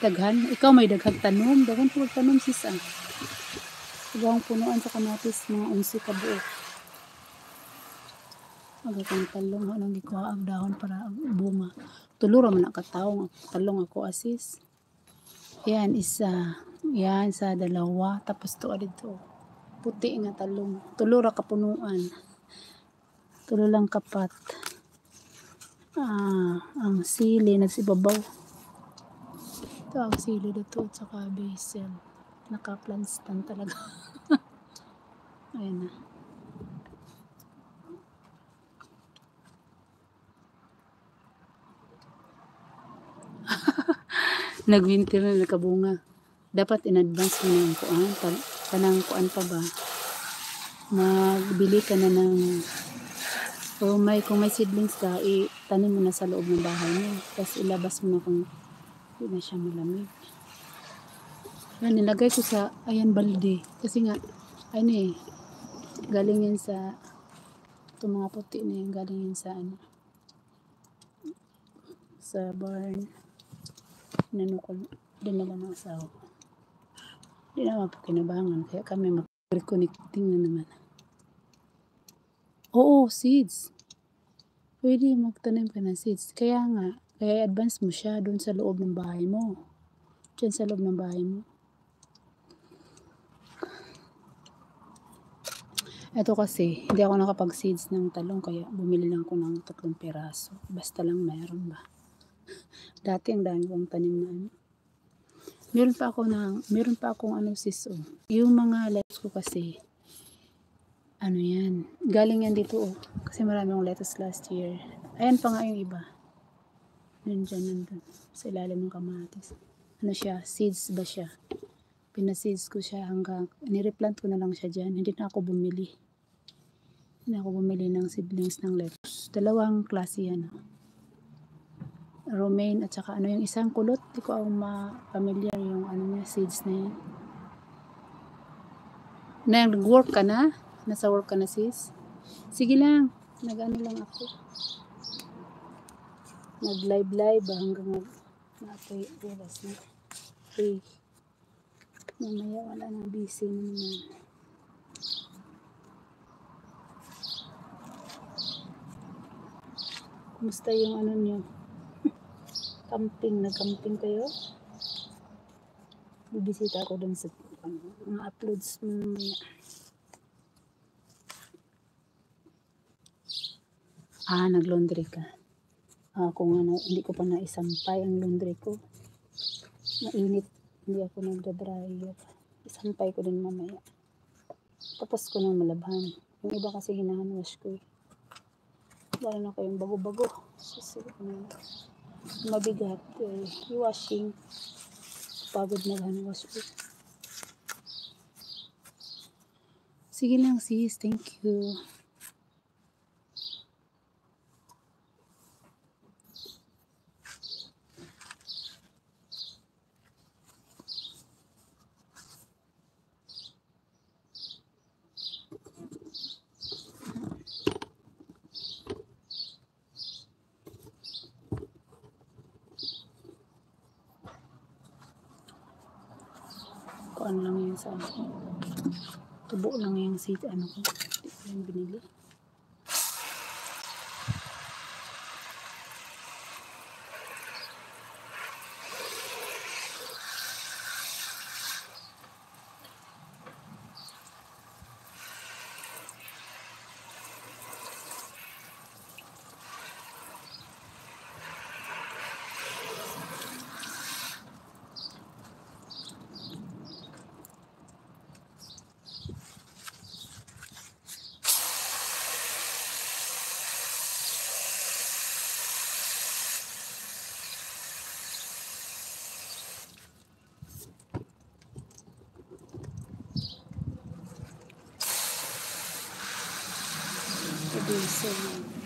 Daghan. Ikaw may daghang tanom. Daghan po tanom sis ah. Daghang punuan sa kamatis. Mga 11 ka buok. Magkakang talong. Anong gikuha ang dahon para bunga. Tulura man nakataong. Talong ako asis. Yan isa. Yan sa dalawa. Tapos to dito. Puti nga talong. Tulura kapunuan. Tulo lang kapat. Ang sili nagsibabaw. Ito ang sili dito at saka basil. Naka-planstan talaga. Ayan na. Nag-winter na nakabunga. Dapat in advance mo ng kuan. Kanang kuan pa ba? Magbili ka na ng kung may seedlings ka, itanim mo na sa loob ng bahay mo. Tapos ilabas mo na kung hindi na siya malamig. Yan, nilagay ko sa balde. Kasi nga, galing yan sa itong mga puti na yan, galing yan sa sa barn. Dinala ng asawa. Hindi naman po kinabangan. Kaya kami mag-reconnecting na naman. Oo, seeds. Pwede magtanim ka ng seeds. Kaya advance mo siya doon sa loob ng bahay mo. Diyan sa loob ng bahay mo. Ito kasi, hindi ako nakapag-seeds ng talong. Kaya bumili lang ako ng 3 piraso. Basta lang mayroon ba. Dati ang dami kong tanim na Meron pa akong sis. Yung mga lettuce ko kasi, yan. Galing yan dito Kasi marami akong lettuce last year. Ayan pa nga yung iba. Nandun. Sa ilalim ng kamatis. Siya? Seeds ba siya? Pina-seeds ko siya hanggang, nireplant ko na lang siya dyan. Hindi na ako bumili ng seedlings ng lettuce. Dalawang klase yan. Romaine at saka yung isang kulot. Hindi ko familiar yung niya, seeds na yan. Nag-work ka na? Nasa work ka na sis? Sige lang. Nag-ano lang ako. Nag-live hanggang na-pay oras na. Okay. Mamaya wala na, busy naman. Kumusta yung niyo? Nag-camping kayo? Bibisita ako dun sa mga uploads mo mamaya. Nag-laundry ka. Kung hindi ko pa naisampay ang laundry ko. Mainit. Hindi ako nagda-dryer. Isampay ko din mamaya. Tapos ko nang malabhan. Yung iba kasi hinahanwash ko. Wala na kayong bago-bago. Mabigat. Washing. Pagod maghanwash ko. Sige lang sis. Thank you. Ano lang yan sa tubo lang yung seed ko yung binili. Diesel.